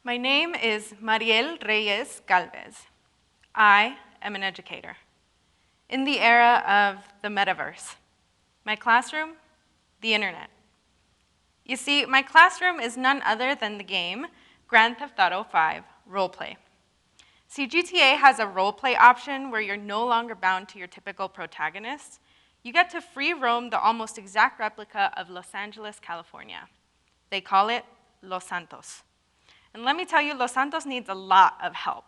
My name is Mariel Reyes-Galvez. I am an educator. In the era of the Metaverse, my classroom, the internet. You see, my classroom is none other than the game Grand Theft Auto 5 Roleplay. See, GTA has a roleplay option where you're no longer bound to your typical protagonist. You get to free roam the almost exact replica of Los Angeles, California. They call it Los Santos. And let me tell you, Los Santos needs a lot of help,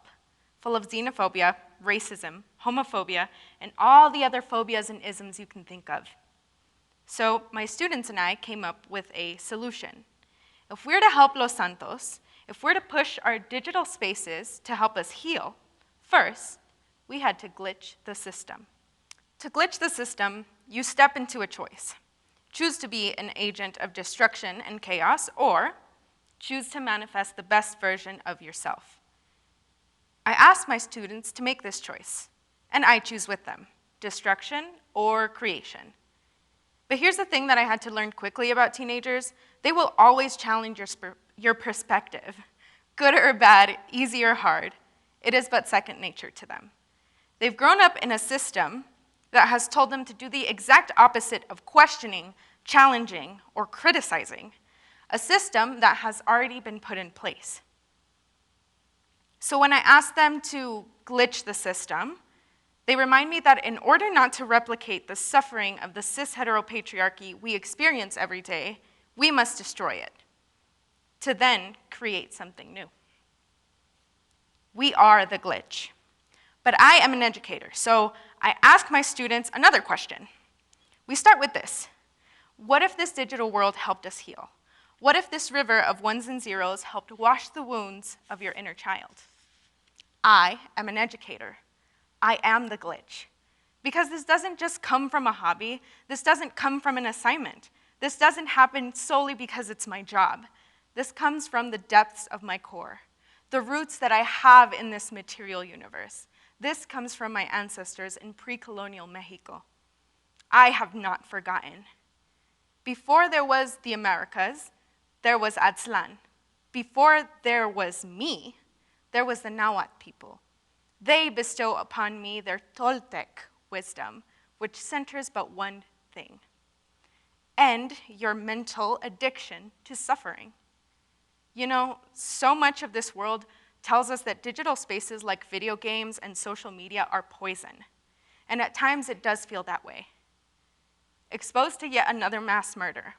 full of xenophobia, racism, homophobia, and all the other phobias and isms you can think of. So my students and I came up with a solution. If we're to help Los Santos, if we're to push our digital spaces to help us heal, first, we had to glitch the system. To glitch the system, you step into a choice. Choose to be an agent of destruction and chaos, or choose to manifest the best version of yourself. I asked my students to make this choice, and I choose with them, destruction or creation. But here's the thing that I had to learn quickly about teenagers. They will always challenge your perspective. Good or bad, easy or hard, it is but second nature to them. They've grown up in a system that has told them to do the exact opposite of questioning, challenging, or criticizing, a system that has already been put in place. So when I ask them to glitch the system, they remind me that in order not to replicate the suffering of the cis-heteropatriarchy we experience every day, we must destroy it, to then create something new. We are the glitch. But I am an educator, so I ask my students another question. We start with this. What if this digital world helped us heal? What if this river of ones and zeros helped wash the wounds of your inner child? I am an educator. I am the glitch. Because this doesn't just come from a hobby. This doesn't come from an assignment. This doesn't happen solely because it's my job. This comes from the depths of my core, the roots that I have in this material universe. This comes from my ancestors in pre-colonial Mexico. I have not forgotten. Before there was the Americas, there was Aztlán. Before there was me, there was the Nahuatl people. They bestow upon me their Toltec wisdom, which centers but one thing: end your mental addiction to suffering. You know, so much of this world tells us that digital spaces like video games and social media are poison. And at times it does feel that way. Exposed to yet another mass murder,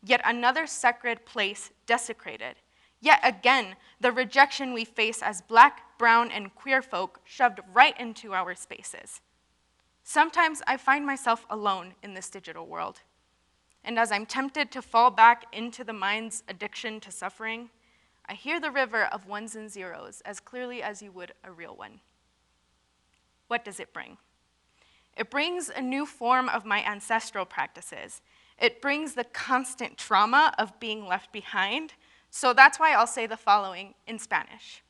yet another sacred place desecrated, yet again the rejection we face as Black, brown, and queer folk shoved right into our spaces. Sometimes I find myself alone in this digital world. And as I'm tempted to fall back into the mind's addiction to suffering, I hear the river of ones and zeros as clearly as you would a real one. What does it bring? It brings a new form of my ancestral practices. It brings the constant trauma of being left behind. So that's why I'll say the following in Spanish.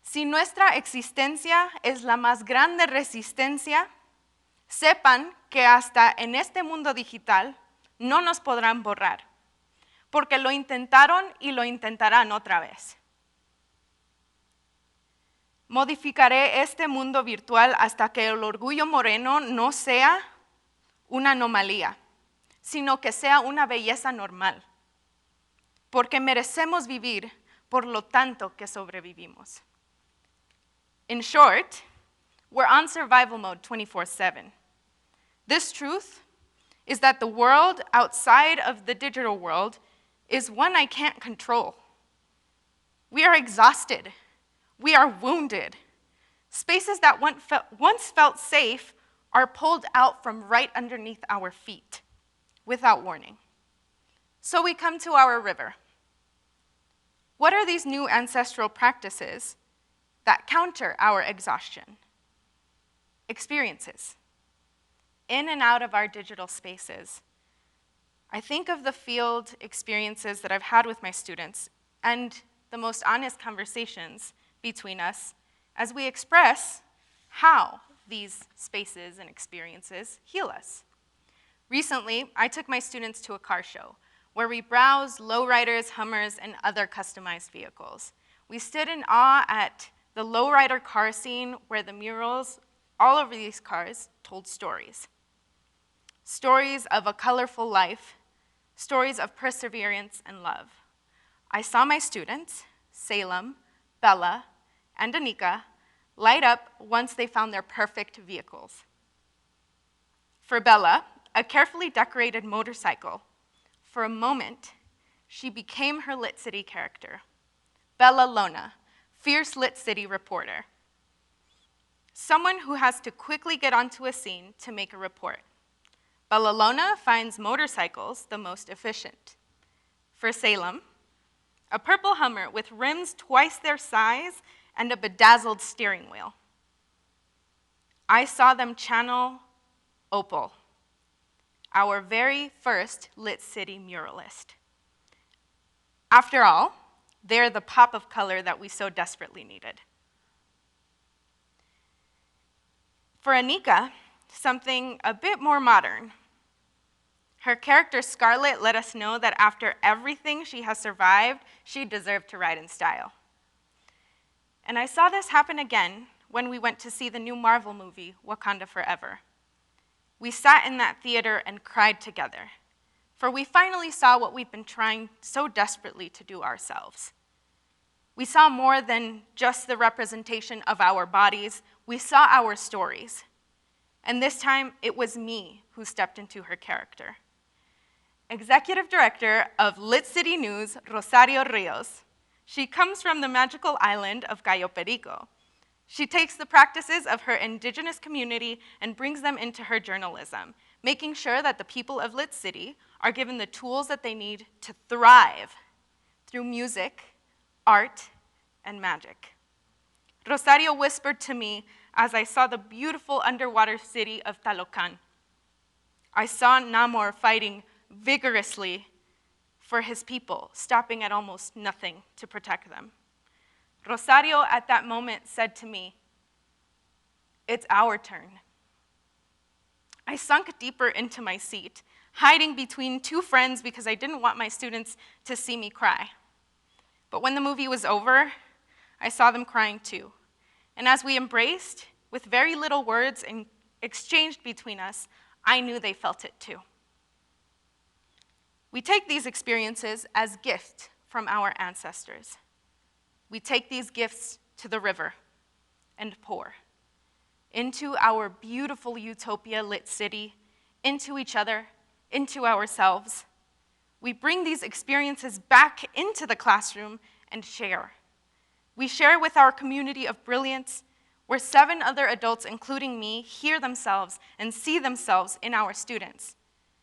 Si nuestra existencia es la más grande resistencia, sepan que hasta en este mundo digital no nos podrán borrar, porque lo intentaron y lo intentarán otra vez. Modificaré este mundo virtual hasta que el orgullo moreno no sea una anomalía, sino que sea una belleza normal, porque merecemos vivir por lo tanto que sobrevivimos. In short, we're on survival mode 24/7. This truth is that the world outside of the digital world is one I can't control. We are exhausted. We are wounded. Spaces that once felt safe are pulled out from right underneath our feet without warning. So we come to our river. What are these new ancestral practices that counter our exhaustion? Experiences. In and out of our digital spaces. I think of the field experiences that I've had with my students and the most honest conversations between us as we express how these spaces and experiences heal us. Recently, I took my students to a car show where we browsed lowriders, Hummers, and other customized vehicles. We stood in awe at the lowrider car scene where the murals all over these cars told stories. Stories of a colorful life, stories of perseverance and love. I saw my students, Salem, Bella, and Anika, light up once they found their perfect vehicles. For Bella, a carefully decorated motorcycle, for a moment, she became her Lit City character. Bella Lona, fierce Lit City reporter. Someone who has to quickly get onto a scene to make a report. Bella Lona finds motorcycles the most efficient. For Salem, a purple Hummer with rims twice their size and a bedazzled steering wheel. I saw them channel Opal, our very first Lit City muralist. After all, they're the pop of color that we so desperately needed. For Anika, something a bit more modern. Her character Scarlett let us know that after everything she has survived, she deserved to ride in style. And I saw this happen again when we went to see the new Marvel movie, Wakanda Forever. We sat in that theater and cried together, for we finally saw what we'd been trying so desperately to do ourselves. We saw more than just the representation of our bodies, we saw our stories. And this time, it was me who stepped into her character. Executive Director of Lit City News, Rosario Rios. She comes from the magical island of Cayo Perico. She takes the practices of her indigenous community and brings them into her journalism, making sure that the people of Lit City are given the tools that they need to thrive through music, art, and magic. Rosario whispered to me as I saw the beautiful underwater city of Talocan. I saw Namor fighting vigorously for his people, stopping at almost nothing to protect them. Rosario at that moment said to me, "It's our turn." I sunk deeper into my seat, hiding between two friends because I didn't want my students to see me cry. But when the movie was over, I saw them crying too. And as we embraced, with very little words exchanged between us, I knew they felt it too. We take these experiences as gifts from our ancestors. We take these gifts to the river and pour into our beautiful utopia Lit City, into each other, into ourselves. We bring these experiences back into the classroom and share. We share with our community of brilliance, where 7 other adults, including me, hear themselves and see themselves in our students.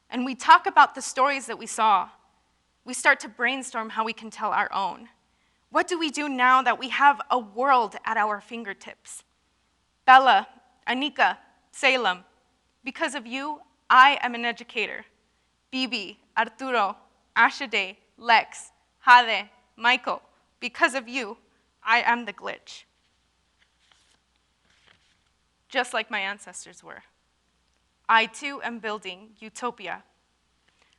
And we talk about the stories that we saw. We start to brainstorm how we can tell our own. What do we do now that we have a world at our fingertips? Bella, Anika, Salem, because of you, I am an educator. Bibi, Arturo, Ashade, Lex, Jade, Michael, because of you, I am the glitch. Just like my ancestors were. I too am building utopia.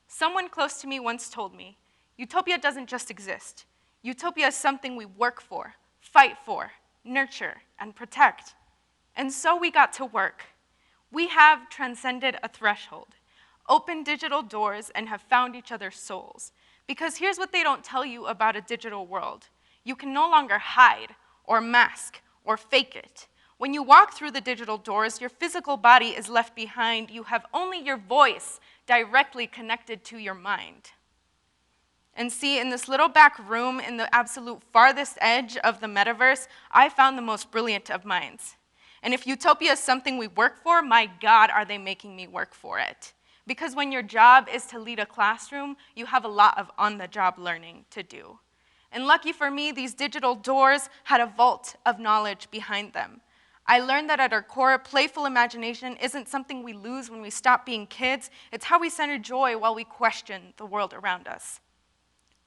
Someone close to me once told me, utopia doesn't just exist. Utopia is something we work for, fight for, nurture, and protect. And so we got to work. We have transcended a threshold, opened digital doors, and have found each other's souls. Because here's what they don't tell you about a digital world. You can no longer hide, or mask, or fake it. When you walk through the digital doors, your physical body is left behind. You have only your voice directly connected to your mind. And see, in this little back room in the absolute farthest edge of the metaverse, I found the most brilliant of minds. And if utopia is something we work for, my God, are they making me work for it. Because when your job is to lead a classroom, you have a lot of on-the-job learning to do. And lucky for me, these digital doors had a vault of knowledge behind them. I learned that at our core, playful imagination isn't something we lose when we stop being kids. It's how we center joy while we question the world around us.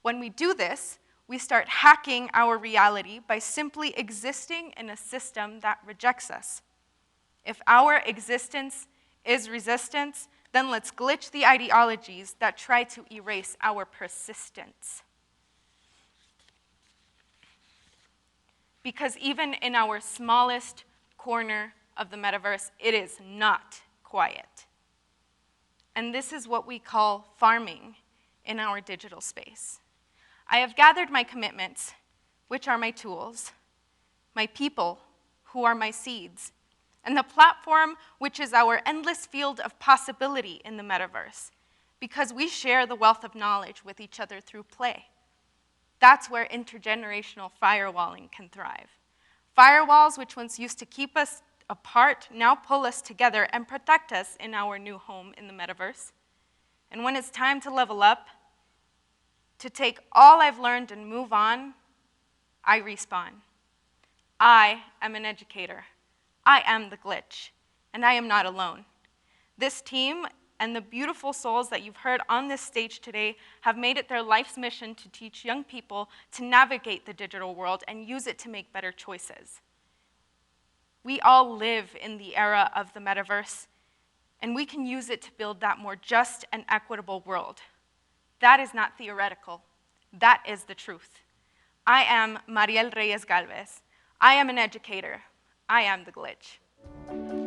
When we do this, we start hacking our reality by simply existing in a system that rejects us. If our existence is resistance, then let's glitch the ideologies that try to erase our persistence. Because even in our smallest corner of the metaverse, it is not quiet. And this is what we call farming in our digital space. I have gathered my commitments, which are my tools, my people, who are my seeds, and the platform, which is our endless field of possibility in the metaverse, because we share the wealth of knowledge with each other through play. That's where intergenerational firewalling can thrive. Firewalls, which once used to keep us apart, now pull us together and protect us in our new home in the metaverse. And when it's time to level up, to take all I've learned and move on, I respawn. I am an educator. I am the glitch, and I am not alone. This team and the beautiful souls that you've heard on this stage today have made it their life's mission to teach young people to navigate the digital world and use it to make better choices. We all live in the era of the metaverse, and we can use it to build that more just and equitable world. That is not theoretical. That is the truth. I am Mariel Reyes-Galvez. I am an educator. I am the glitch.